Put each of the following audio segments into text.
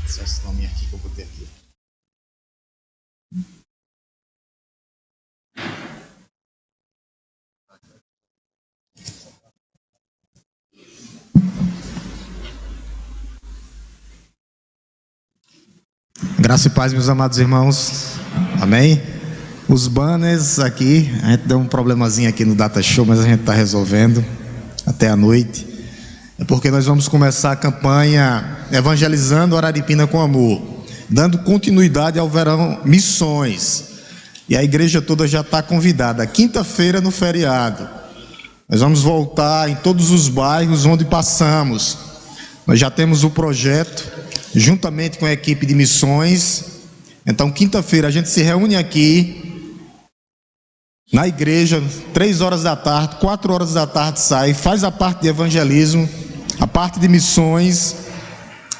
Só esse nome aqui que eu botei aqui. Graça e paz, meus amados irmãos. Amém? Os banners aqui, a gente deu um problemazinho aqui no Data Show, mas a gente está resolvendo até a noite. É porque nós vamos começar a campanha Evangelizando Araripina com Amor, dando continuidade ao verão Missões. E a igreja toda já está convidada. Quinta-feira, no feriado, nós vamos voltar em todos os bairros onde passamos. Nós já temos o projeto, juntamente com a equipe de missões. Então, quinta-feira, a gente se reúne aqui na igreja, 3 horas da tarde, 4 horas da tarde sai, faz a parte de evangelismo, a parte de missões,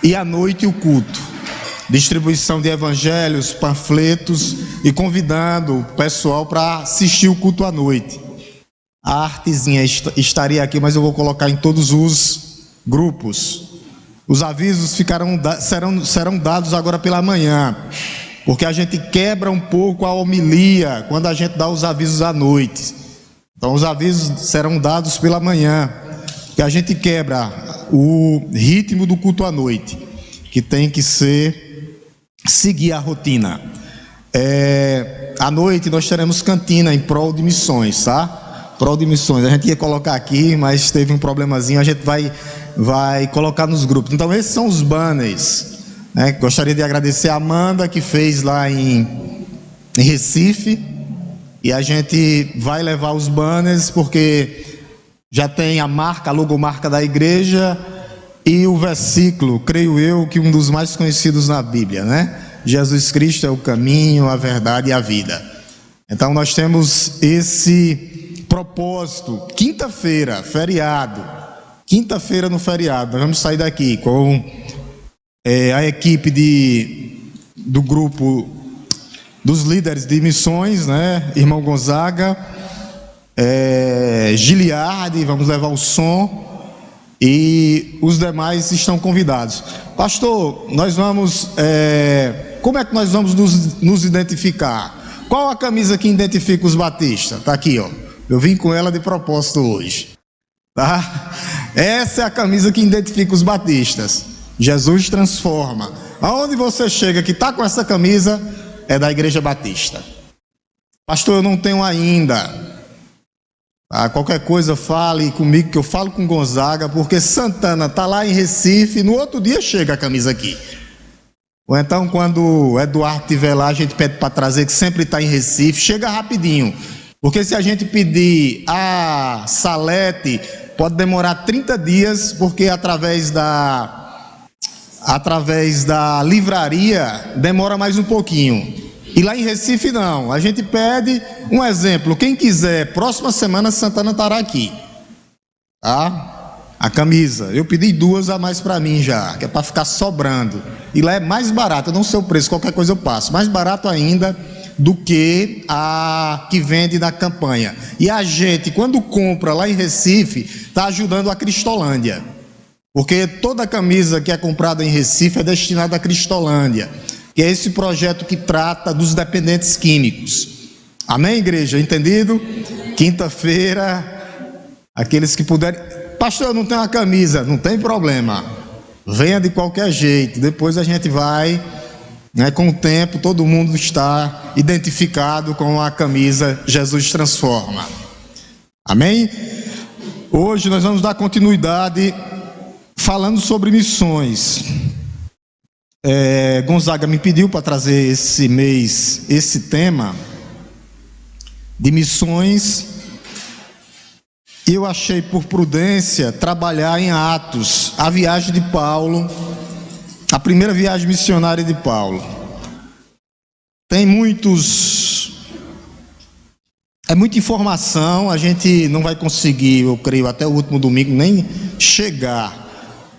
e à noite o culto. Distribuição de evangelhos, panfletos, e convidando o pessoal para assistir o culto à noite. A artezinha estaria aqui, mas eu vou colocar em todos os grupos. Os avisos serão dados agora pela manhã, porque a gente quebra um pouco a homilia quando a gente dá os avisos à noite. Então os avisos serão dados pela manhã, porque a gente quebra o ritmo do culto à noite, que tem que seguir a rotina. À noite nós teremos cantina em prol de missões, tá? Prol de missões. A gente ia colocar aqui, mas teve um problemazinho, a gente vai colocar nos grupos. Então esses são os banners, né? Gostaria de agradecer a Amanda, que fez lá em Recife, e a gente vai levar os banners, porque já tem a marca, a logomarca da igreja, e o versículo, creio eu, que um dos mais conhecidos na Bíblia, né? Jesus Cristo é o caminho, a verdade e a vida. Então nós temos esse propósito. Quinta-feira, feriado. Quinta-feira no feriado, nós vamos sair daqui com a equipe do grupo dos líderes de missões, né? Irmão Gonzaga, Giliardi, vamos levar o som, e os demais estão convidados. Pastor, nós vamos, como é que nós vamos nos identificar? Qual a camisa que identifica os batistas? Está aqui, ó. Eu vim com ela de propósito hoje, tá? Essa é a camisa que identifica os batistas. Jesus transforma. Aonde você chega que está com essa camisa, é da Igreja Batista. Pastor, eu não tenho ainda. Qualquer coisa fale comigo, que eu falo com Gonzaga, porque Santana está lá em Recife, no outro dia chega a camisa aqui. Ou então, quando o Eduardo estiver lá, a gente pede para trazer, que sempre está em Recife, chega rapidinho. Porque se a gente pedir a Salete, pode demorar 30 dias, porque através da livraria demora mais um pouquinho. E lá em Recife não, a gente pede um exemplo, quem quiser, próxima semana Santana estará aqui, tá? A camisa, eu pedi 2 a mais para mim já, que é para ficar sobrando, e lá é mais barato, eu não sei o preço, qualquer coisa eu passo, mais barato ainda do que a que vende na campanha. E a gente, quando compra lá em Recife, está ajudando a Cristolândia, porque toda camisa que é comprada em Recife é destinada a Cristolândia, que é esse projeto que trata dos dependentes químicos. Amém, igreja? Entendido? Quinta-feira, aqueles que puderem... Pastor, eu não tenho uma camisa. Não tem problema. Venha de qualquer jeito. Depois a gente vai, né, com o tempo, todo mundo está identificado com a camisa Jesus Transforma. Amém? Hoje nós vamos dar continuidade falando sobre missões. Gonzaga me pediu para trazer esse mês esse tema de missões, e eu achei por prudência trabalhar em Atos, a viagem de Paulo, a primeira viagem missionária de Paulo. Tem muita informação, a gente não vai conseguir, eu creio, até o último domingo nem chegar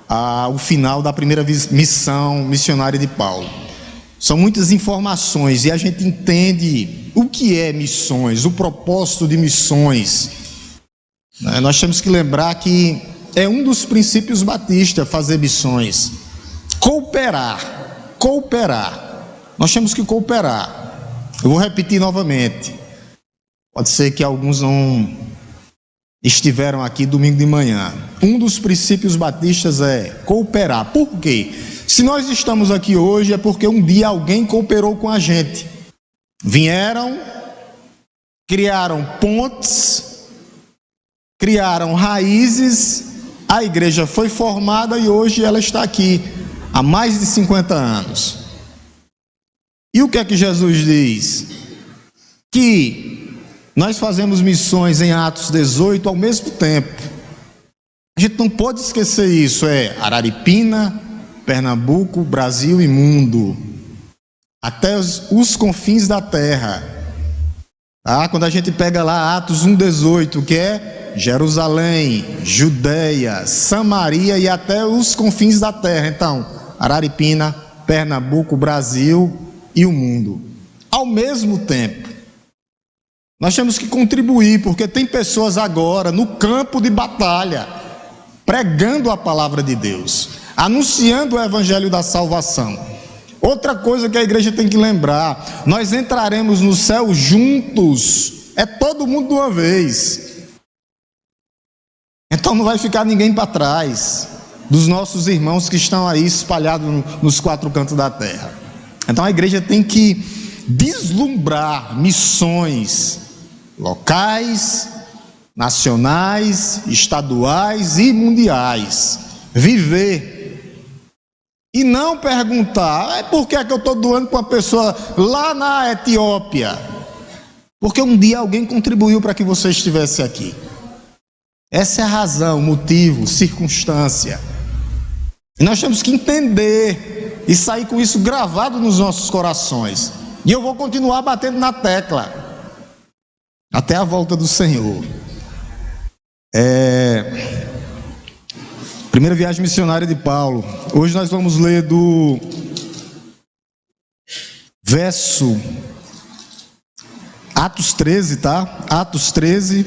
ao final da primeira missão missionária de Paulo. São muitas informações, e a gente entende o que é missões, o propósito de missões. Nós temos que lembrar que é um dos princípios batistas, fazer missões. Cooperar. Nós temos que cooperar. Eu vou repetir novamente. Pode ser que alguns não estiveram aqui domingo de manhã. Um dos princípios batistas é cooperar. Por quê? Se nós estamos aqui hoje é porque um dia alguém cooperou com a gente. Vieram, criaram pontes, criaram raízes, a igreja foi formada e hoje ela está aqui há mais de 50 anos. E o que é que Jesus diz? Que nós fazemos missões em Atos 18 ao mesmo tempo. A gente não pode esquecer isso, Araripina, Pernambuco, Brasil e mundo, até os confins da terra. Quando a gente pega lá Atos 1,18, que é Jerusalém, Judeia, Samaria e até os confins da terra. Então, Araripina, Pernambuco, Brasil e o mundo. Ao mesmo tempo, nós temos que contribuir, porque tem pessoas agora no campo de batalha, pregando a palavra de Deus, anunciando o evangelho da salvação. Outra coisa que a igreja tem que lembrar: nós entraremos no céu juntos, todo mundo de uma vez. Então não vai ficar ninguém para trás dos nossos irmãos que estão aí espalhados nos quatro cantos da terra. Então a igreja tem que vislumbrar missões locais, nacionais, estaduais e mundiais. Viver. E não perguntar: por que é que eu estou doando para uma pessoa lá na Etiópia? Porque um dia alguém contribuiu para que você estivesse aqui. Essa é a razão, motivo, circunstância. E nós temos que entender e sair com isso gravado nos nossos corações. E eu vou continuar batendo na tecla até a volta do Senhor. Primeira viagem missionária de Paulo. Hoje nós vamos ler do verso Atos 13, tá? Atos 13.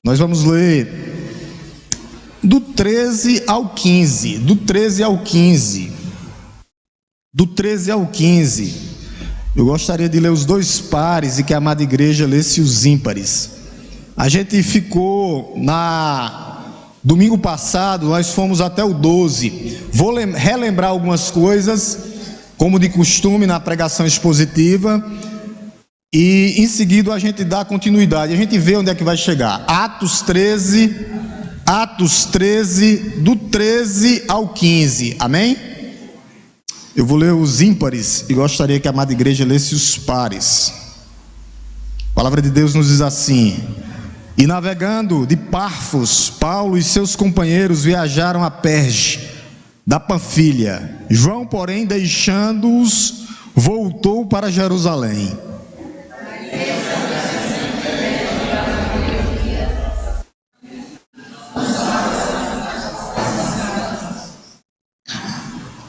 Nós vamos ler do 13 ao 15. Do 13 ao 15. Do 13 ao 15. Eu gostaria de ler os dois pares e que a amada igreja lesse os ímpares. A gente ficou domingo passado, nós fomos até o 12. Vou relembrar algumas coisas, como de costume na pregação expositiva, e em seguida a gente dá continuidade, a gente vê onde é que vai chegar. Atos 13, do 13 ao 15, amém? Eu vou ler os ímpares e gostaria que a amada igreja lesse os pares. A palavra de Deus nos diz assim: e navegando de Pafos, Paulo e seus companheiros viajaram a Perge, da Panfilha. João, porém, deixando-os, voltou para Jerusalém.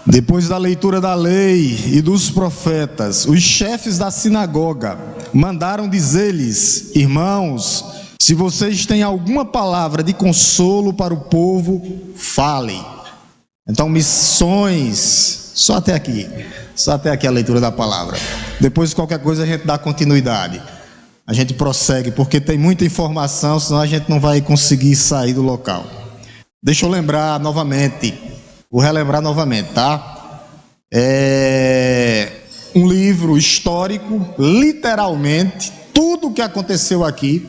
Depois da leitura da lei e dos profetas, os chefes da sinagoga mandaram dizer-lhes: irmãos, se vocês têm alguma palavra de consolo para o povo, falem. Então, missões, só até aqui a leitura da palavra. Depois, qualquer coisa, a gente dá continuidade. A gente prossegue, porque tem muita informação, senão a gente não vai conseguir sair do local. Deixa eu lembrar novamente, vou relembrar novamente, tá? É um livro histórico, literalmente, tudo o que aconteceu aqui,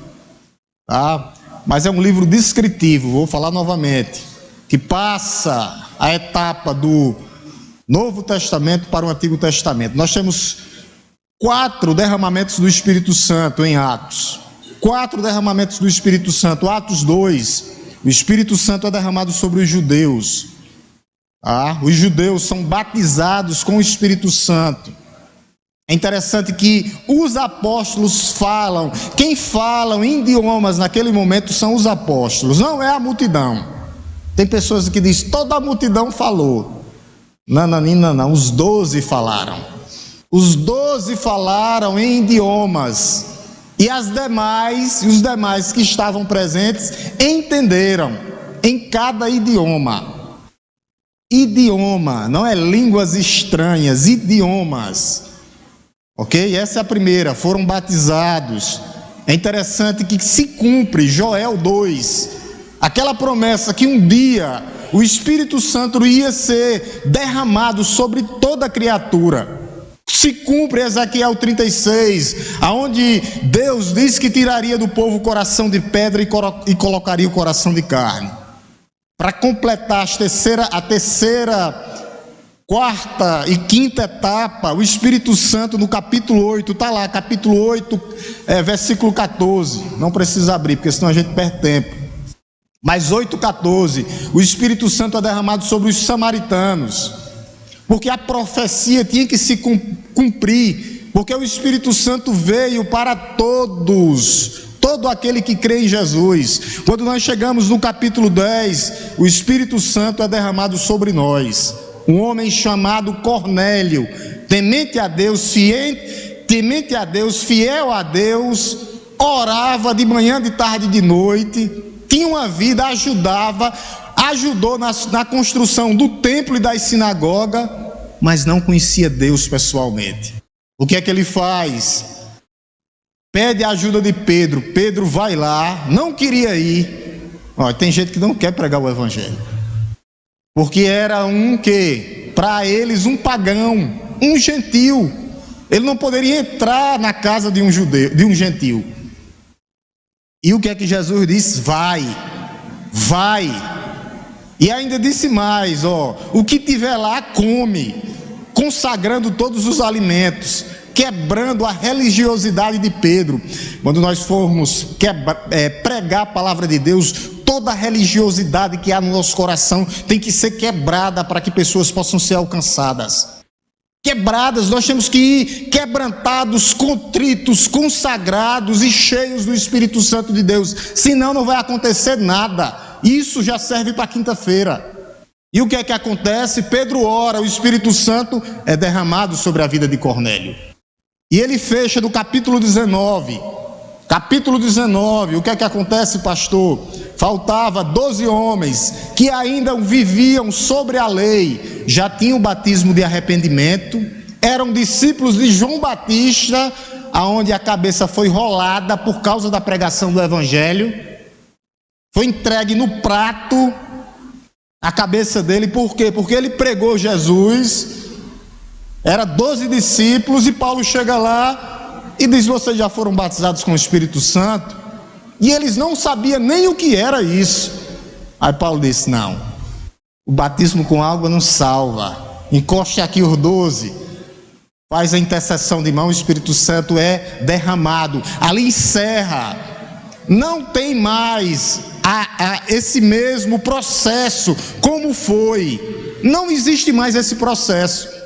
tá? Mas é um livro descritivo, vou falar novamente, que passa a etapa do Novo Testamento para o Antigo Testamento. Nós temos 4 derramamentos do Espírito Santo em Atos. 4 derramamentos do Espírito Santo. Atos 2, o Espírito Santo é derramado sobre os judeus. Os judeus são batizados com o Espírito Santo. É interessante que os apóstolos falam, quem falam em idiomas naquele momento são os apóstolos, não é a multidão. Tem pessoas que dizem, toda a multidão falou. Não, os 12 falaram. Os 12 falaram em idiomas. E os demais que estavam presentes entenderam. em cada idioma. Idioma, não é línguas estranhas, idiomas. Ok? Essa é a primeira, foram batizados. É interessante que se cumpre Joel 2, aquela promessa que um dia o Espírito Santo ia ser derramado sobre toda a criatura. Se cumpre Ezequiel 36, aonde Deus diz que tiraria do povo o coração de pedra e colocaria o coração de carne. Para completar a terceira, quarta e quinta etapa, o Espírito Santo no capítulo 8, está lá, capítulo 8, versículo 14, não precisa abrir, porque senão a gente perde tempo. Mas 8,14, o Espírito Santo é derramado sobre os samaritanos, porque a profecia tinha que se cumprir, porque o Espírito Santo veio para todos, todo aquele que crê em Jesus. Quando nós chegamos no capítulo 10, o Espírito Santo é derramado sobre nós. Um homem chamado Cornélio, temente a Deus, fiel a Deus, orava de manhã, de tarde e de noite, tinha uma vida, ajudou na construção do templo e das sinagogas, mas não conhecia Deus pessoalmente. O que é que ele faz? Pede a ajuda de Pedro. Pedro vai lá, não queria ir. Olha, tem gente que não quer pregar o evangelho, porque era para eles um pagão, um gentil. Ele não poderia entrar na casa de um gentil. E o que é que Jesus disse? Vai. E ainda disse mais, o que tiver lá come, consagrando todos os alimentos, quebrando a religiosidade de Pedro. Quando nós formos pregar a palavra de Deus, toda a religiosidade que há no nosso coração tem que ser quebrada para que pessoas possam ser alcançadas. Quebradas, nós temos que ir quebrantados, contritos, consagrados e cheios do Espírito Santo de Deus, senão não vai acontecer nada. Isso já serve para quinta-feira. E o que é que acontece? Pedro ora, o Espírito Santo é derramado sobre a vida de Cornélio. E ele fecha do capítulo 19. Capítulo 19, o que é que acontece, pastor? Faltava 12 homens que ainda viviam sobre a lei, já tinham o batismo de arrependimento, eram discípulos de João Batista, aonde a cabeça foi rolada por causa da pregação do evangelho, foi entregue no prato a cabeça dele. Por quê? Porque ele pregou Jesus, era 12 discípulos, e Paulo chega lá e diz: vocês já foram batizados com o Espírito Santo? E eles não sabiam nem o que era isso. Aí Paulo disse: não, o batismo com água não salva. Encoste aqui os 12, faz a intercessão de mão, o Espírito Santo é derramado. Ali encerra. Não tem mais esse mesmo processo como foi. Não existe mais esse processo.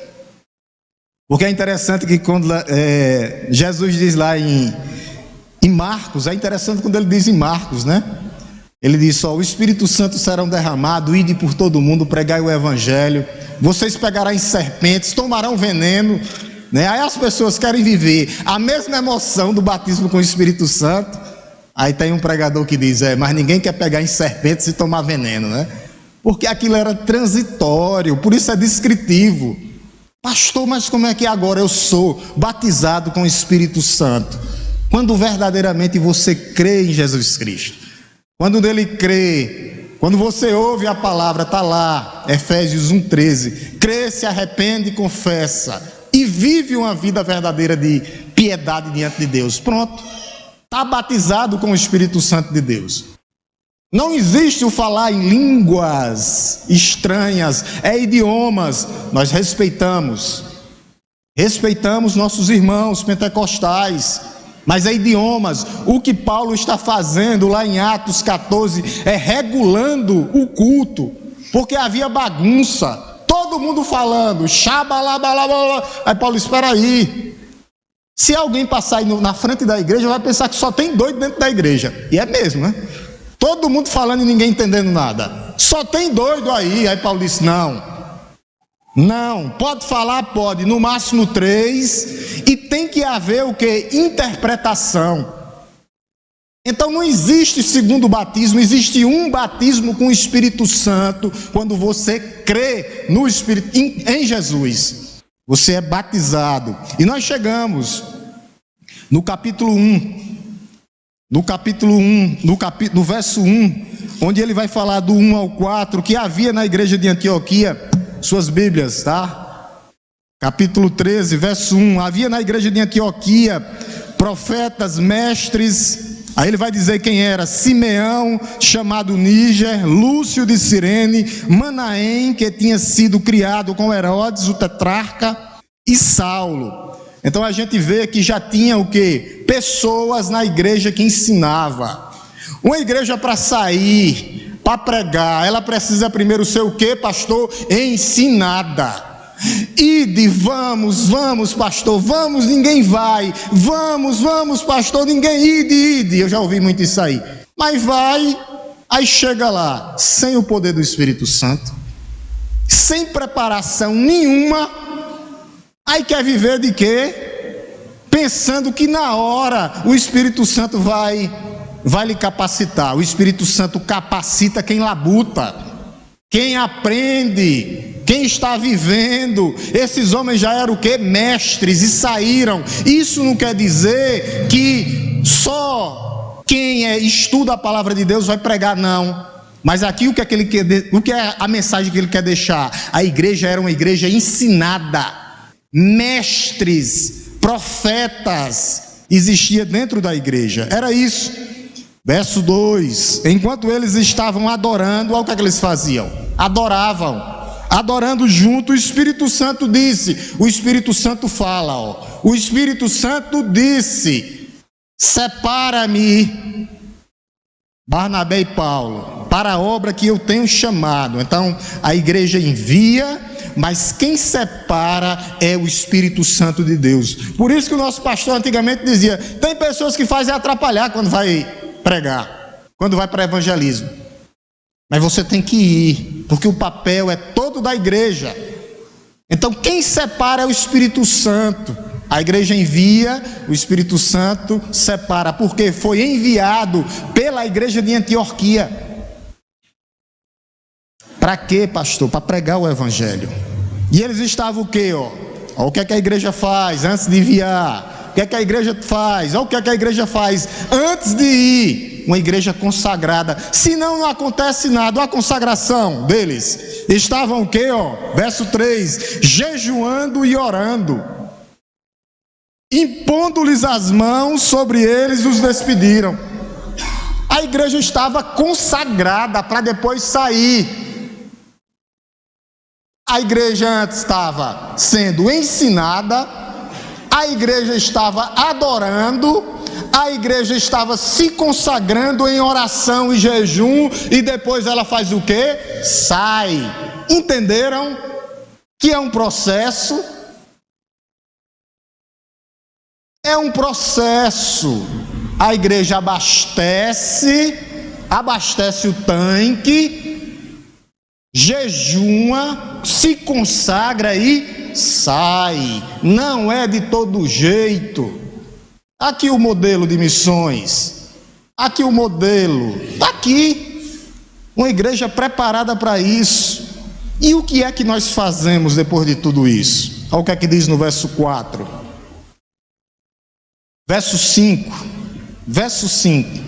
Porque é interessante que quando Jesus diz lá em Marcos, é interessante quando ele diz em Marcos, né? Ele diz: o Espírito Santo será derramado, ide por todo mundo, pregai o evangelho, vocês pegarão serpentes, tomarão veneno, né? Aí as pessoas querem viver a mesma emoção do batismo com o Espírito Santo. Aí tem um pregador que diz: mas ninguém quer pegar em serpentes e tomar veneno, né? Porque aquilo era transitório, por isso é descritivo. Pastor, mas como é que agora eu sou batizado com o Espírito Santo? Quando verdadeiramente você crê em Jesus Cristo. Quando nele crê, quando você ouve a palavra, está lá, Efésios 1,13. Crê, se arrepende e confessa, e vive uma vida verdadeira de piedade diante de Deus. Pronto, está batizado com o Espírito Santo de Deus. Não existe o falar em línguas estranhas, idiomas. Nós respeitamos nossos irmãos pentecostais, mas é idiomas. O que Paulo está fazendo lá em Atos 14 é regulando o culto, porque havia bagunça, todo mundo falando, xabalabalabala. Aí Paulo: espera aí, se alguém passar aí na frente da igreja, vai pensar que só tem doido dentro da igreja, e é mesmo, né? Todo mundo falando e ninguém entendendo nada, só tem doido aí. Aí Paulo disse: não, pode falar, pode, no máximo 3, e tem que haver o que? Interpretação. Então não existe segundo batismo, existe um batismo com o Espírito Santo quando você crê no Espírito, em Jesus. Você é batizado. E nós chegamos no capítulo 1. No verso 1, onde ele vai falar do 1 ao 4, que havia na igreja de Antioquia, suas Bíblias, tá? Capítulo 13, verso 1, havia na igreja de Antioquia profetas, mestres. Aí ele vai dizer quem era: Simeão, chamado Níger, Lúcio de Cirene, Manaém, que tinha sido criado com Herodes, o tetrarca, e Saulo. Então a gente vê que já tinha o quê? Pessoas na igreja que ensinava. Uma igreja para sair, para pregar, ela precisa primeiro ser o quê, pastor? Ensinada. Ide, vamos, pastor, vamos, ninguém vai. Vamos, pastor, ninguém, ide. Eu já ouvi muito isso aí. Mas vai, aí chega lá, sem o poder do Espírito Santo, sem preparação nenhuma. Aí quer viver de quê? Pensando que na hora o Espírito Santo vai lhe capacitar. O Espírito Santo capacita quem labuta, quem aprende, quem está vivendo. Esses homens já eram o quê? Mestres, e saíram. Isso não quer dizer que só quem estuda a palavra de Deus vai pregar, não. Mas aqui o que é a mensagem que ele quer deixar? A igreja era uma igreja ensinada. Mestres, profetas existia dentro da igreja. Era isso. Verso 2: enquanto eles estavam adorando, olha o que eles faziam: adoravam, adorando junto. O Espírito Santo disse, o Espírito Santo fala, ó. O Espírito Santo disse: separa-me, Barnabé e Paulo, para a obra que eu tenho chamado. Então a igreja envia, mas quem separa é o Espírito Santo de Deus. Por isso que o nosso pastor antigamente dizia: tem pessoas que fazem atrapalhar quando vai pregar, quando vai para evangelismo. Mas você tem que ir, porque o papel é todo da igreja. Então quem separa é o Espírito Santo. A igreja envia, o Espírito Santo separa, porque foi enviado pela igreja de Antioquia. Para quê, pastor? Para pregar o evangelho. E eles estavam o quê? Ó, o que é que a igreja faz antes de enviar? O que é que a igreja faz? Olha o que é que a igreja faz antes de ir. Uma igreja consagrada. Senão não acontece nada. Olha a consagração deles. Estavam o quê? Ó, verso 3: jejuando e orando, impondo-lhes as mãos sobre eles, os despediram. A igreja estava consagrada para depois sair. A igreja antes estava sendo ensinada, a igreja estava adorando, a igreja estava se consagrando em oração e jejum, e depois ela faz o quê? Sai. Entenderam que é um processo? É um processo. A igreja abastece o tanque, jejuma, se consagra e sai. Não é de todo jeito. Aqui o modelo de missões, aqui o modelo, está aqui, uma igreja preparada para isso. E o que é que nós fazemos depois de tudo isso? Olha o que é que diz no verso 4, verso 5,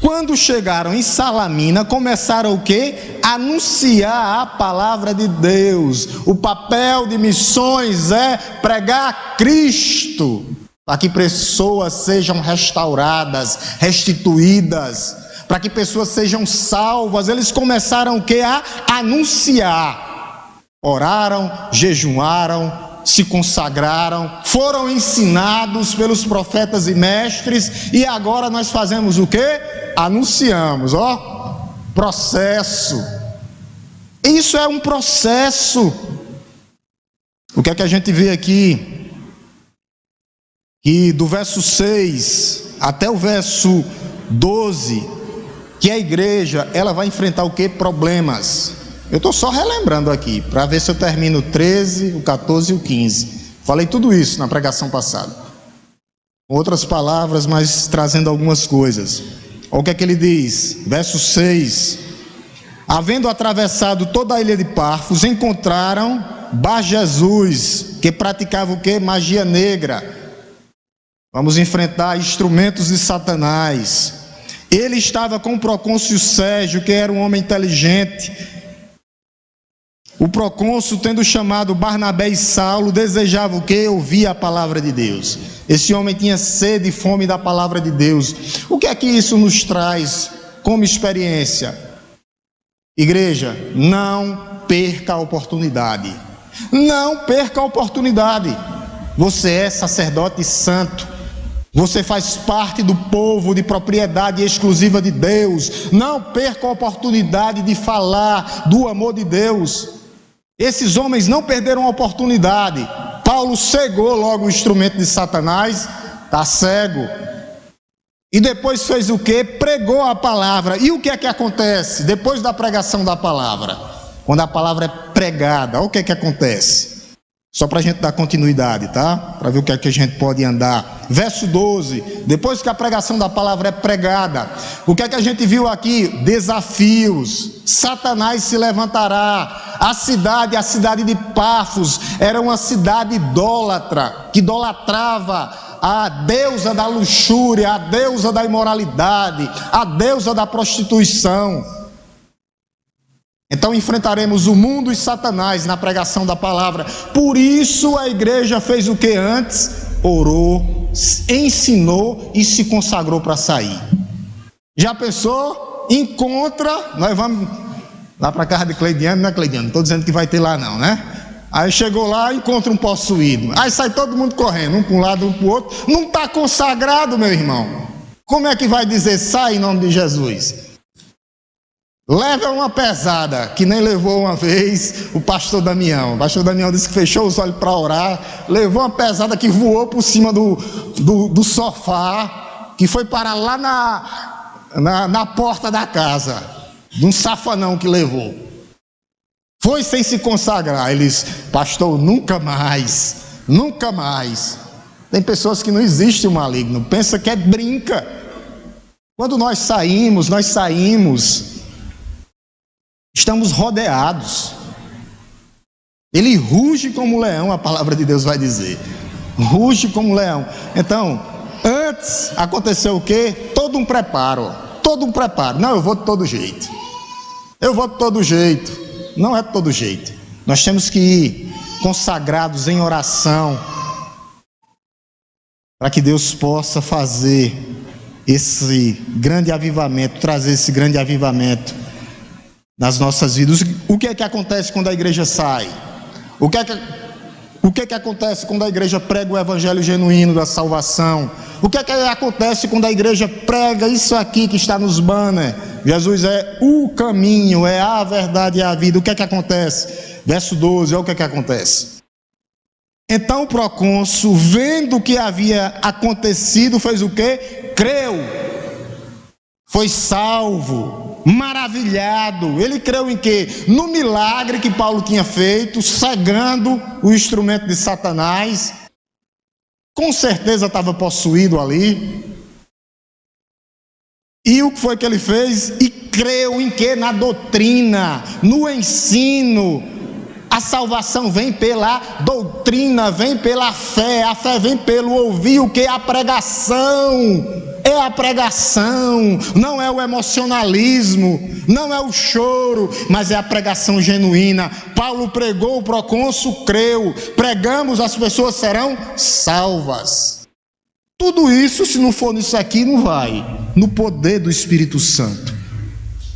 quando chegaram em Salamina, começaram o quê? Anunciar a palavra de Deus. O papel de missões é pregar Cristo, para que pessoas sejam restauradas, restituídas, para que pessoas sejam salvas. Eles começaram o quê? A anunciar. Oraram, jejuaram, se consagraram, foram ensinados pelos profetas e mestres, e agora nós fazemos o quê? Anunciamos, ó, processo. Isso é um processo. O que é que a gente vê aqui? Que do verso 6 até o verso 12, que a igreja, ela vai enfrentar o quê? Problemas. Eu estou só relembrando aqui, para ver se eu termino o 13, o 14 e o 15. Falei tudo isso na pregação passada. Com outras palavras, mas trazendo algumas coisas. Olha o que é que ele diz, verso 6. Havendo atravessado toda a ilha de Pafos, encontraram Bar Jesus, que praticava o quê? Magia negra. Vamos enfrentar instrumentos de Satanás. Ele estava com o procônsul Sérgio, que era um homem inteligente. O procônsul, tendo chamado Barnabé e Saulo, desejava o quê? Ouvir a palavra de Deus. Esse homem tinha sede e fome da palavra de Deus. O que é que isso nos traz como experiência? Igreja, não perca a oportunidade. Não perca a oportunidade. Você é sacerdote santo. Você faz parte do povo de propriedade exclusiva de Deus. Não perca a oportunidade de falar do amor de Deus. Esses homens não perderam a oportunidade. Paulo cegou logo o instrumento de Satanás, está cego. E depois fez o quê? Pregou a palavra. E o que é que acontece depois da pregação da palavra? Quando a palavra é pregada, olha o que é que acontece. Só para a gente dar continuidade, tá? Para ver o que é que a gente pode andar. Verso 12, depois que a pregação da palavra é pregada, o que é que a gente viu aqui? Desafios. Satanás se levantará. A cidade de Pafos, era uma cidade idólatra, que idolatrava a deusa da luxúria, a deusa da imoralidade, a deusa da prostituição. Então enfrentaremos o mundo e Satanás na pregação da palavra. Por isso a igreja fez o que antes? Orou, ensinou e se consagrou para sair. Já pensou? Encontra, nós vamos lá para a casa de Cleidiano, não é Cleidiano? Não estou dizendo que vai ter lá não, né? Aí chegou lá, encontra um possuído. Aí sai todo mundo correndo, um para um lado, um para o outro. Não está consagrado, meu irmão. Como é que vai dizer sai em nome de Jesus? Leva uma pesada, que nem levou uma vez o pastor Damião. O pastor Damião disse que fechou os olhos para orar. Levou uma pesada que voou por cima do sofá, que foi parar lá na porta da casa. De um safanão que levou. Foi sem se consagrar. Ele disse, pastor, nunca mais, nunca mais. Tem pessoas que não existe o maligno, pensa que é brinca. Quando nós saímos, estamos rodeados. Ele ruge como leão, a palavra de Deus vai dizer. Ruge como leão. Então, antes aconteceu o quê? Todo um preparo. Não, eu vou de todo jeito. Não é de todo jeito. Nós temos que ir consagrados em oração, para que Deus possa fazer esse grande avivamento, trazer esse grande avivamento nas nossas vidas. O que é que acontece quando a igreja sai? O que é que acontece quando a igreja prega o evangelho genuíno da salvação? O que é que acontece quando a igreja prega isso aqui que está nos banners? Jesus é o caminho, é a verdade e a vida. O que é que acontece? Verso 12, olha o que é que acontece. Então o procônsul, vendo o que havia acontecido, fez o quê? Creu. Foi salvo, maravilhado. Ele creu em quê? No milagre que Paulo tinha feito, cegando o instrumento de Satanás. Com certeza estava possuído ali. E o que foi que ele fez? E creu em quê? Na doutrina, no ensino. A salvação vem pela doutrina, vem pela fé. A fé vem pelo ouvir o que? A pregação. É a pregação, não é o emocionalismo, não é o choro, mas é a pregação genuína. Paulo pregou, o procônsul creu. Pregamos, as pessoas serão salvas. Tudo isso, se não for nisso aqui, não vai. No poder do Espírito Santo.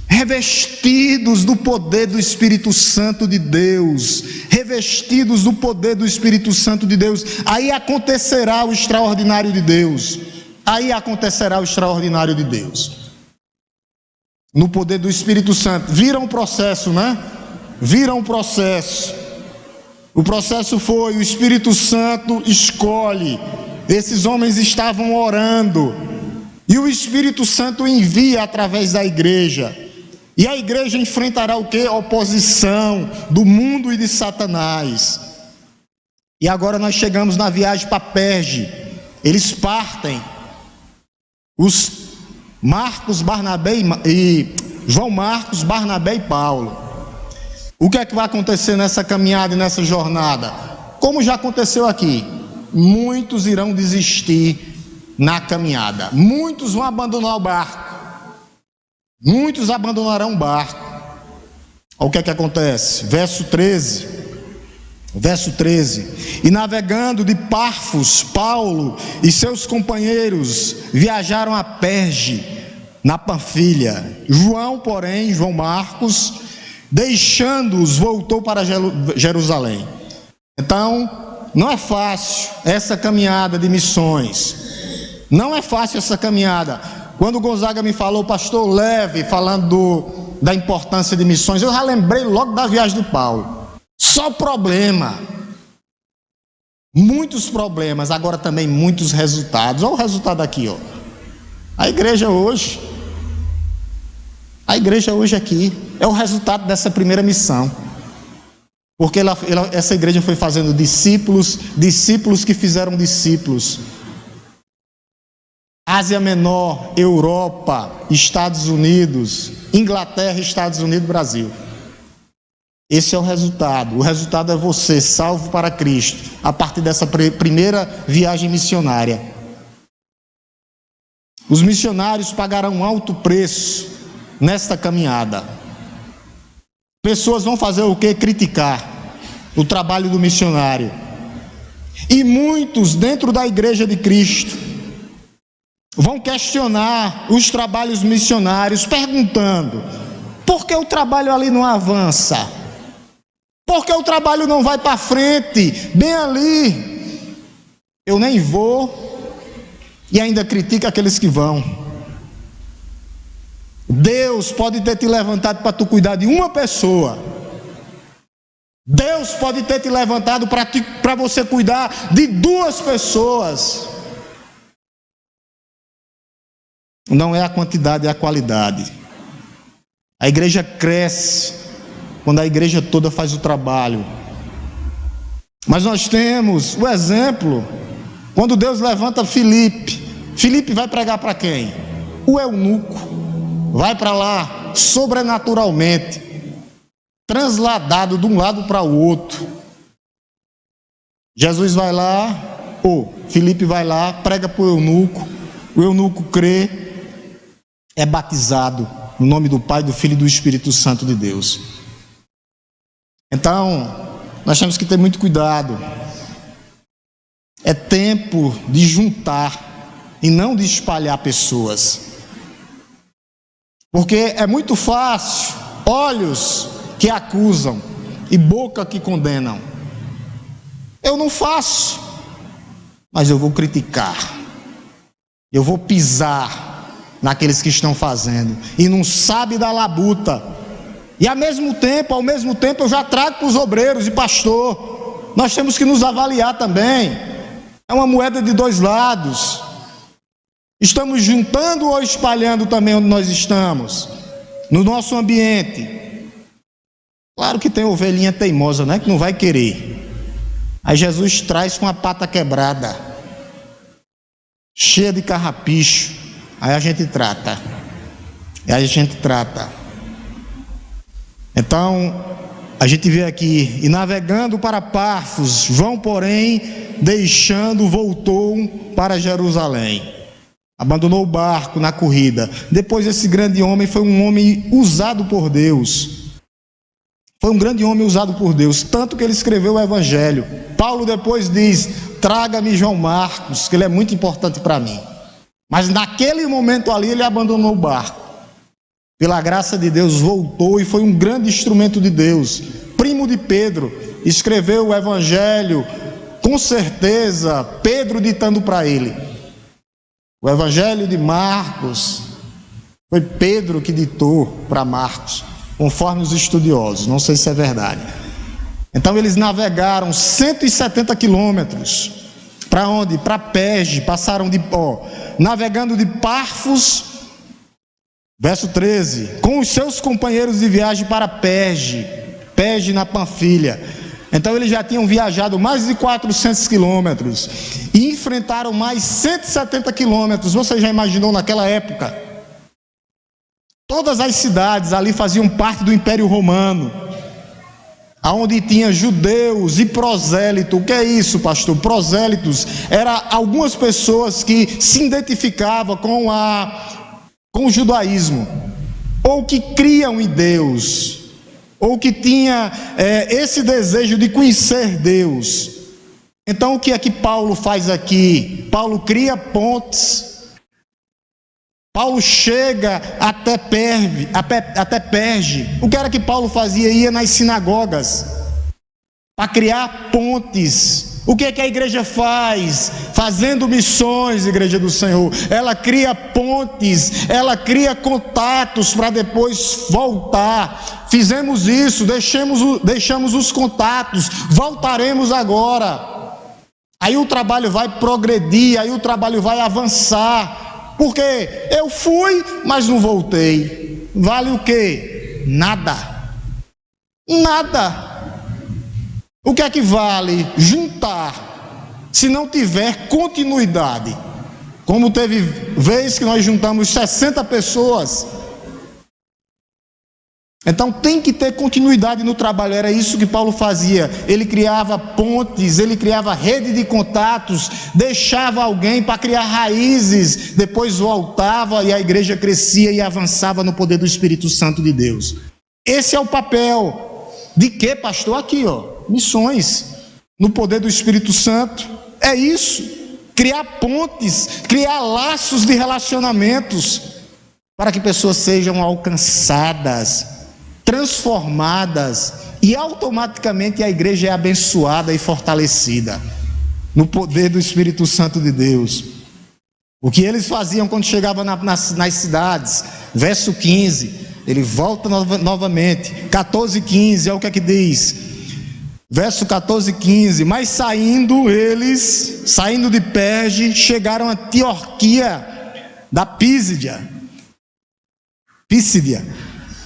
Revestidos do poder do Espírito Santo de Deus. Revestidos do poder do Espírito Santo de Deus. Aí acontecerá o extraordinário de Deus. Aí acontecerá o extraordinário de Deus. No poder do Espírito Santo. Viram o processo, né? Viram o processo. O processo foi, o Espírito Santo escolhe. Esses homens estavam orando. E o Espírito Santo envia através da igreja. E a igreja enfrentará o quê? Oposição do mundo e de Satanás. E agora nós chegamos na viagem para Perge. Eles partem. Marcos, Barnabé e João Marcos, Barnabé e Paulo. O que é que vai acontecer nessa caminhada e nessa jornada? Como já aconteceu aqui, muitos irão desistir na caminhada, muitos vão abandonar o barco, muitos abandonarão o barco. Olha o que é que acontece, verso 13, e navegando de Pafos, Paulo e seus companheiros viajaram a Perge, na Panfilha. João Marcos, deixando-os, voltou para Jerusalém. Então, não é fácil essa caminhada de missões, não é fácil essa caminhada. Quando o Gonzaga me falou, pastor Leve, falando da importância de missões, eu já lembrei logo da viagem de Paulo. Só problema, muitos problemas, agora também muitos resultados. Olha o resultado aqui, ó. A igreja hoje aqui é o resultado dessa primeira missão, porque essa igreja foi fazendo discípulos que fizeram discípulos. Ásia Menor, Europa, Estados Unidos, Inglaterra, Estados Unidos, Brasil. Esse é o resultado. O resultado é você, salvo para Cristo, a partir dessa primeira viagem missionária. Os missionários pagarão um alto preço nesta caminhada. Pessoas vão fazer o quê? Criticar o trabalho do missionário. E muitos dentro da igreja de Cristo vão questionar os trabalhos missionários, perguntando: por que o trabalho ali não avança? Por que o trabalho não vai para frente? Bem ali, eu nem vou, e ainda critica aqueles que vão. Deus pode ter te levantado para tu cuidar de uma pessoa. Deus pode ter te levantado para você cuidar de 2 pessoas. Não é a quantidade, é a qualidade. A igreja cresce quando a igreja toda faz o trabalho. Mas nós temos o exemplo, quando Deus levanta Filipe vai pregar para quem? O eunuco. Vai para lá sobrenaturalmente, transladado de um lado para o outro. Jesus vai lá, Filipe vai lá, prega para o eunuco crê, é batizado no nome do Pai, do Filho e do Espírito Santo de Deus. Então, nós temos que ter muito cuidado. É tempo de juntar e não de espalhar pessoas. Porque é muito fácil, olhos que acusam e boca que condenam. Eu não faço, mas eu vou criticar, eu vou pisar naqueles que estão fazendo e não sabe da labuta. E ao mesmo tempo eu já trago para os obreiros e pastor. Nós temos que nos avaliar também. É uma moeda de 2 lados. Estamos juntando ou espalhando também onde nós estamos? No nosso ambiente. Claro que tem ovelhinha teimosa, né? Que não vai querer. Aí Jesus traz com a pata quebrada, cheia de carrapicho. Aí a gente trata. Então, a gente vê aqui: e navegando para Pafos, João, porém, voltou para Jerusalém. Abandonou o barco na corrida. Depois, esse grande homem foi um homem usado por Deus. Tanto que ele escreveu o Evangelho. Paulo depois diz: traga-me João Marcos, que ele é muito importante para mim. Mas naquele momento ali, ele abandonou o barco. Pela graça de Deus, voltou e foi um grande instrumento de Deus. Primo de Pedro, escreveu o Evangelho, com certeza, Pedro ditando para ele. O Evangelho de Marcos foi Pedro que ditou para Marcos, conforme os estudiosos, não sei se é verdade. Então eles navegaram 170 quilômetros. Para onde? Para Perge. Passaram navegando de Pafos, verso 13, com os seus companheiros de viagem para Perge na Panfilha. Então eles já tinham viajado mais de 400 quilômetros e enfrentaram mais 170 quilômetros. Você já imaginou naquela época? Todas as cidades ali faziam parte do Império Romano, aonde tinha judeus e prosélito. O que é isso, pastor? Prosélitos eram algumas pessoas que se identificavam com o judaísmo, ou que criam em Deus, ou que tinha esse desejo de conhecer Deus. Então o que é que Paulo faz aqui? Paulo cria pontes. Paulo chega até Perge. O que era que Paulo fazia? Ia nas sinagogas para criar pontes. O que é que a igreja faz? Fazendo missões, igreja do Senhor. Ela cria pontes, ela cria contatos para depois voltar. Fizemos isso, deixamos os contatos, voltaremos agora. Aí o trabalho vai progredir, aí o trabalho vai avançar. Porque eu fui, mas não voltei. Vale o quê? Nada. Nada. O que é que vale juntar, se não tiver continuidade? Como teve vez que nós juntamos 60 pessoas. Então tem que ter continuidade no trabalho. Era isso que Paulo fazia. Ele criava pontes, ele criava rede de contatos, deixava alguém para criar raízes, depois voltava e a igreja crescia e avançava no poder do Espírito Santo de Deus. Esse é o papel de quê, pastor? Aqui, missões no poder do Espírito Santo. É isso, criar pontes, criar laços de relacionamentos para que pessoas sejam alcançadas, transformadas, e automaticamente a igreja é abençoada e fortalecida no poder do Espírito Santo de Deus. O que eles faziam quando chegavam nas cidades? Verso 15, ele volta novamente, 14:15, olha o que é que diz. Verso 14:15, mas saindo de Perge, chegaram a Antioquia da Písidia.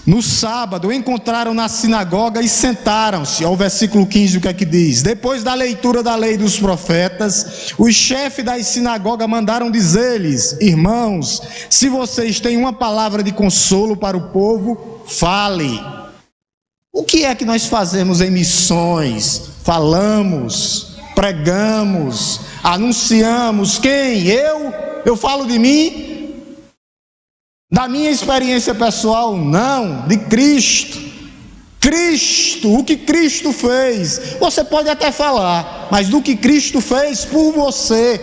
No sábado, encontraram na sinagoga e sentaram-se. Ao versículo 15, o que é que diz? Depois da leitura da lei dos profetas, os chefes das sinagogas mandaram dizer-lhes: irmãos, se vocês têm uma palavra de consolo para o povo, fale. O que é que nós fazemos em missões? Falamos, pregamos, anunciamos. Quem? Eu falo de mim? Da minha experiência pessoal? Não, de Cristo. O que Cristo fez. Você pode até falar, mas do que Cristo fez por você,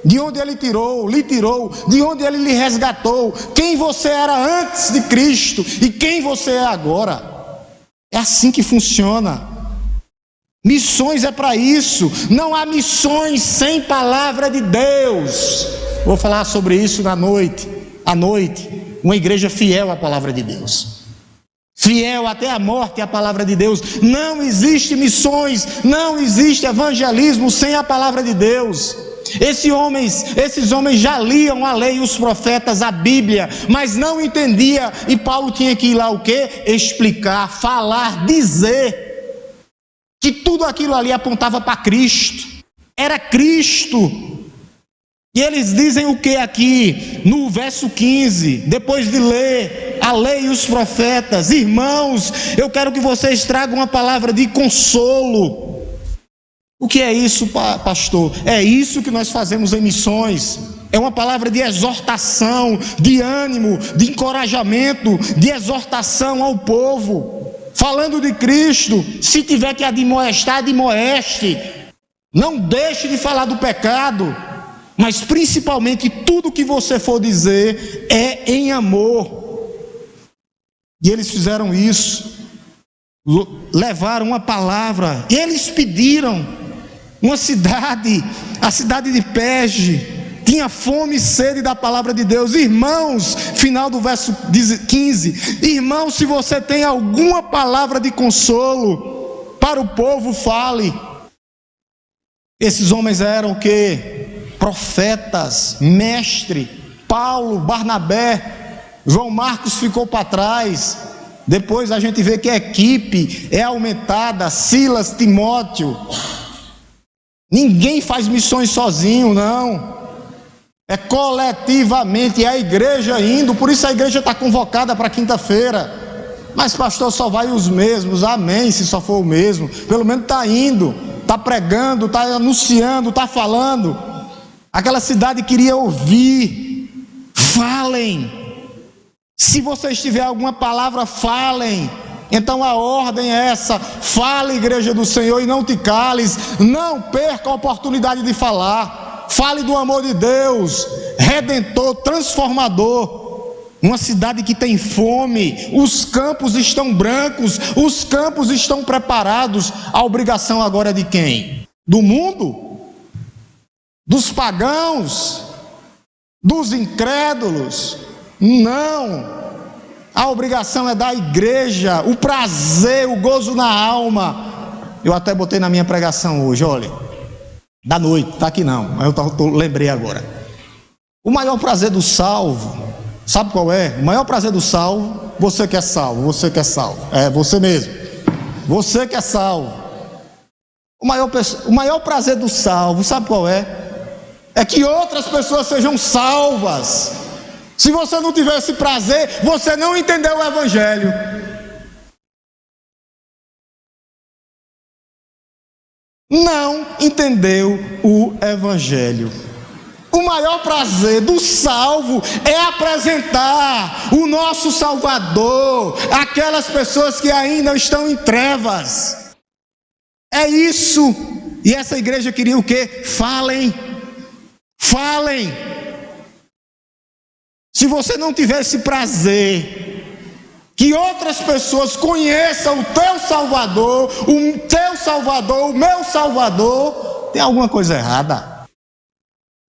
de onde Ele lhe tirou, de onde Ele lhe resgatou, quem você era antes de Cristo e quem você é agora. É assim que funciona. Missões é para isso. Não há missões sem palavra de Deus. Vou falar sobre isso à noite. Uma igreja fiel à palavra de Deus, fiel até a morte à palavra de Deus. Não existe missões, não existe evangelismo sem a palavra de Deus. Esses homens já liam a lei e os profetas, a Bíblia, mas não entendia, e Paulo tinha que ir lá o quê? Explicar, falar, dizer que tudo aquilo ali apontava para Cristo. Era Cristo. E eles dizem o que aqui? No verso 15, depois de ler a lei e os profetas: irmãos, eu quero que vocês tragam uma palavra de consolo. O que é isso, pastor? É isso que nós fazemos em missões. É uma palavra de exortação, de ânimo, de encorajamento, de exortação ao povo, falando de Cristo. Se tiver que admoestar, admoeste. Não deixe de falar do pecado, mas principalmente tudo que você for dizer é em amor. E eles fizeram isso, levaram uma palavra. Eles pediram uma cidade, a cidade de Perge, tinha fome e sede da palavra de Deus. Irmãos, final do verso 15, irmãos, se você tem alguma palavra de consolo para o povo, fale. Esses homens eram o quê? Profetas, mestre. Paulo, Barnabé, João Marcos ficou para trás. Depois a gente vê que a equipe é aumentada, Silas, Timóteo. Ninguém faz missões sozinho, não. É coletivamente, é a igreja indo. Por isso a igreja está convocada para quinta-feira. Mas pastor, só vai os mesmos. Amém, se só for o mesmo. Pelo menos está indo, está pregando, está anunciando, está falando. Aquela cidade queria ouvir. Falem. Se vocês tiverem alguma palavra, falem. Então a ordem é essa: fale, igreja do Senhor, e não te cales. Não perca a oportunidade de falar. Fale do amor de Deus, redentor, transformador. Uma cidade que tem fome, os campos estão brancos, os campos estão preparados. A obrigação agora é de quem? Do mundo? Dos pagãos? Dos incrédulos? Não. A obrigação é da igreja, o prazer, o gozo na alma. Eu até botei na minha pregação hoje, olha, da noite, está aqui não, mas eu lembrei agora. O maior prazer do salvo, sabe qual é? O maior prazer do salvo, você que é salvo, você que é salvo. É, você mesmo. Você que é salvo. O maior prazer do salvo, sabe qual é? É que outras pessoas sejam salvas. Se você não tiver esse prazer, você não entendeu o Evangelho. Não entendeu o Evangelho. O maior prazer do salvo é apresentar o nosso Salvador àquelas pessoas que ainda estão em trevas. É isso. E essa igreja queria o quê? Falem. Falem. Se você não tiver esse prazer, que outras pessoas conheçam o teu Salvador, o meu Salvador, tem alguma coisa errada.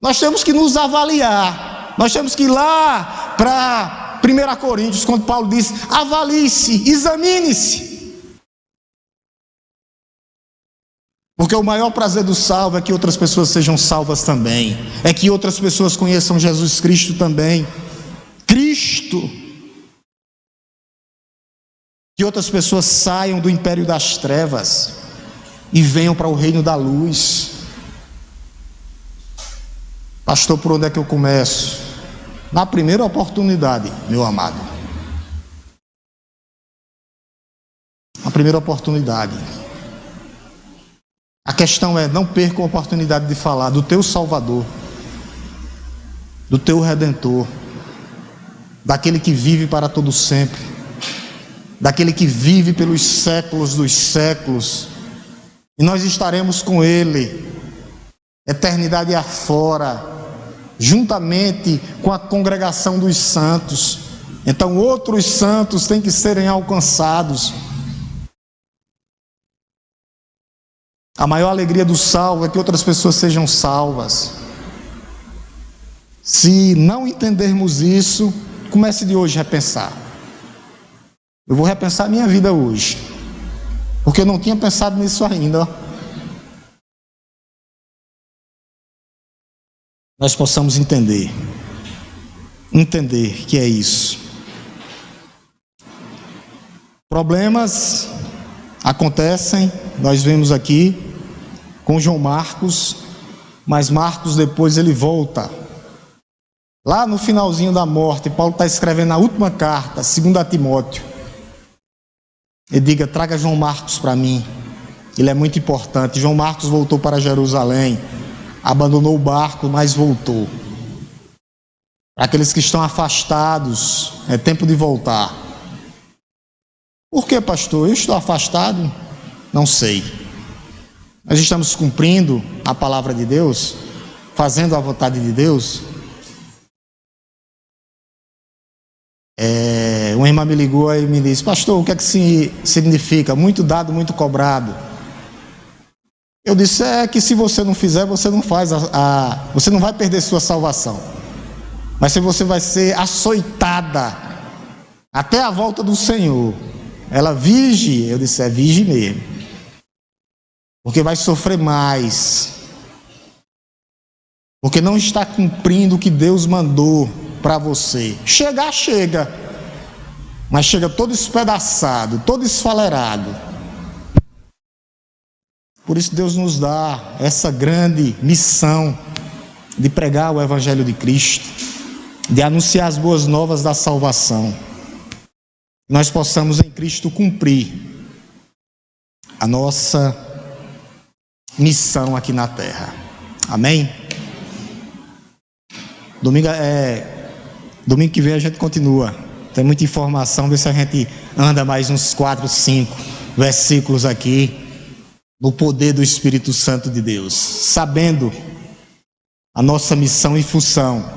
Nós temos que nos avaliar. Nós temos que ir lá para 1 Coríntios, quando Paulo diz: avalie-se, examine-se. Porque o maior prazer do salvo é que outras pessoas sejam salvas também, é que outras pessoas conheçam Jesus Cristo também. Cristo. Que outras pessoas saiam do império das trevas e venham para o reino da luz. Pastor, por onde é que eu começo? Na primeira oportunidade, meu amado. Na primeira oportunidade. A questão é: não perca a oportunidade de falar do teu Salvador, do teu Redentor, daquele que vive para todo sempre, daquele que vive pelos séculos dos séculos, e nós estaremos com Ele, eternidade afora, juntamente com a congregação dos santos. Então outros santos têm que serem alcançados. A maior alegria do salvo é que outras pessoas sejam salvas. Se não entendermos isso, comece de hoje a repensar. Eu vou repensar a minha vida hoje, porque eu não tinha pensado nisso ainda. Nós possamos entender que é isso. Problemas acontecem, nós vemos aqui com João Marcos, mas Marcos depois ele volta. Lá no finalzinho da morte, Paulo está escrevendo a última carta, 2 Timóteo. Ele diga: traga João Marcos para mim, ele é muito importante. João Marcos voltou para Jerusalém, abandonou o barco, mas voltou. Para aqueles que estão afastados, é tempo de voltar. Por que, pastor? Eu estou afastado? Não sei. Nós estamos cumprindo a palavra de Deus, fazendo a vontade de Deus. Uma irmã me ligou e me disse: pastor, o que é que significa? Muito dado, muito cobrado. Eu disse: é que se você não fizer, você não faz você não vai perder sua salvação, mas se você vai ser açoitada até a volta do Senhor. Ela vige? Eu disse: é vige mesmo, porque vai sofrer mais, porque não está cumprindo o que Deus mandou para você. Chegar, chega, mas chega todo espedaçado, todo esfalerado. Por isso Deus nos dá essa grande missão de pregar o Evangelho de Cristo, de anunciar as boas novas da salvação. Nós possamos em Cristo cumprir a nossa missão aqui na terra. Amém? Domingo que vem a gente continua. Tem muita informação, vê se a gente anda mais uns 4, 5 versículos aqui no poder do Espírito Santo de Deus, sabendo a nossa missão e função.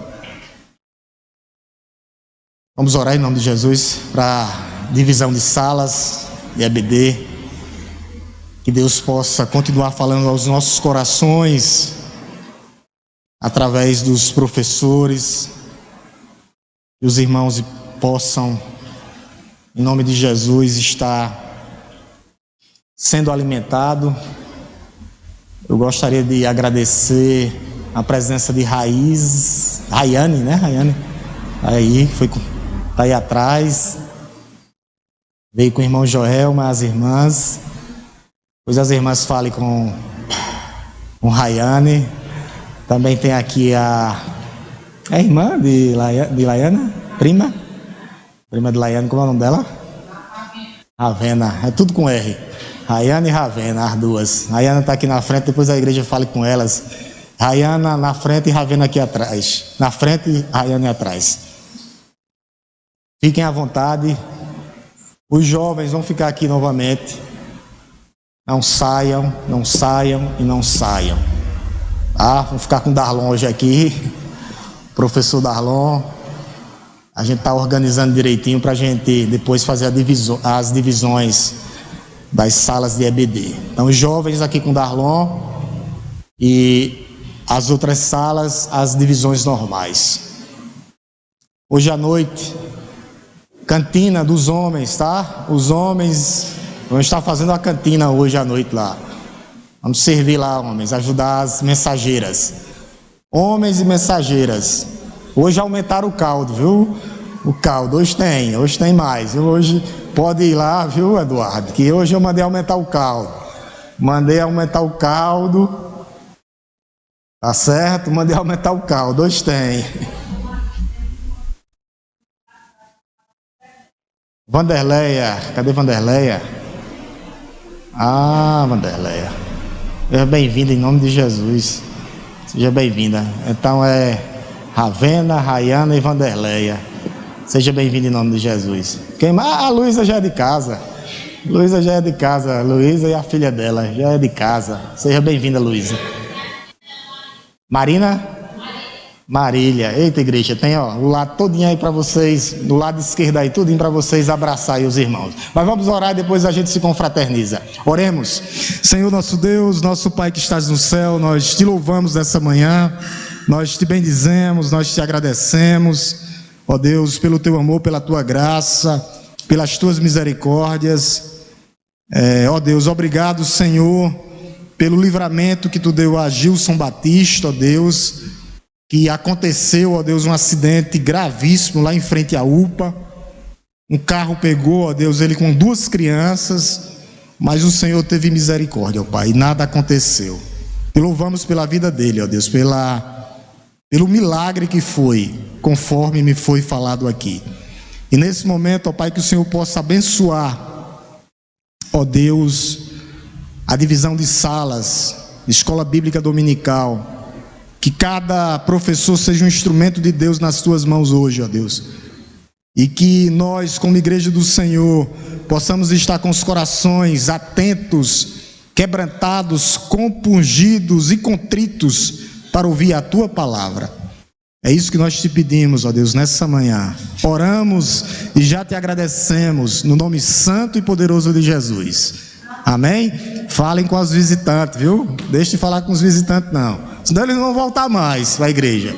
Vamos orar em nome de Jesus para divisão de salas e EBD. Que Deus possa continuar falando aos nossos corações através dos professores, e os irmãos possam, em nome de Jesus, estar sendo alimentado. Eu gostaria de agradecer a presença de Rayane, né? Rayane, tá aí atrás, veio com o irmão Joel, mas as irmãs, pois as irmãs falem com Rayane. Também tem aqui a irmã de Laiana, prima de Laiana, como é o nome dela? Ravena, é tudo com R. Rayana e Ravena, as duas. Rayana está aqui na frente, depois a igreja fale com elas. Rayana na frente e Ravena aqui atrás. Na frente e Rayana atrás. Fiquem à vontade. Os jovens vão ficar aqui novamente. Não saiam, não saiam e não saiam. Vamos ficar com o Darlon hoje aqui. Professor Darlon. A gente está organizando direitinho para a gente depois fazer as divisões das salas de EBD. Então, os jovens aqui com o Darlon e as outras salas, as divisões normais. Hoje à noite, cantina dos homens, tá? Os homens vão estar fazendo a cantina hoje à noite lá. Vamos servir lá, homens, ajudar as mensageiras. Homens e mensageiras. Hoje aumentaram o caldo, viu? O caldo, hoje tem mais. Hoje pode ir lá, viu, Eduardo? Que hoje eu mandei aumentar o caldo. Tá certo? Mandei aumentar o caldo, hoje tem. Vanderleia, cadê Vanderleia? Vanderleia. Seja bem-vinda em nome de Jesus. Seja bem-vinda. Então é Ravena, Rayana e Vanderleia. Seja bem-vinda em nome de Jesus. Quem mais? A Luísa já é de casa. Luísa já é de casa. Luísa e a filha dela já é de casa. Seja bem-vinda, Luísa. Marina? Marília. Eita, igreja, tem o lado todinho aí para vocês, do lado esquerdo aí, tudinho para vocês abraçar aí os irmãos. Mas vamos orar e depois a gente se confraterniza. Oremos. Senhor nosso Deus, nosso Pai que estás no céu, nós te louvamos nessa manhã, nós te bendizemos, nós te agradecemos, ó Deus, pelo teu amor, pela tua graça, pelas tuas misericórdias. Ó Deus, obrigado, Senhor, pelo livramento que tu deu a Gilson Batista, ó Deus, que aconteceu, ó Deus, um acidente gravíssimo lá em frente à UPA. Um carro pegou, ó Deus, ele com 2 crianças, mas o Senhor teve misericórdia, ó Pai, e nada aconteceu. E louvamos pela vida dele, ó Deus, pelo milagre que foi, conforme me foi falado aqui. E nesse momento, ó Pai, que o Senhor possa abençoar, ó Deus, a divisão de salas, escola bíblica dominical. Que cada professor seja um instrumento de Deus nas tuas mãos hoje, ó Deus. E que nós, como igreja do Senhor, possamos estar com os corações atentos, quebrantados, compungidos e contritos para ouvir a tua palavra. É isso que nós te pedimos, ó Deus, nessa manhã. Oramos e já te agradecemos no nome santo e poderoso de Jesus. Amém? Falem com os visitantes, viu? Deixe de falar com os visitantes, não. Senão eles não vão voltar mais para a igreja.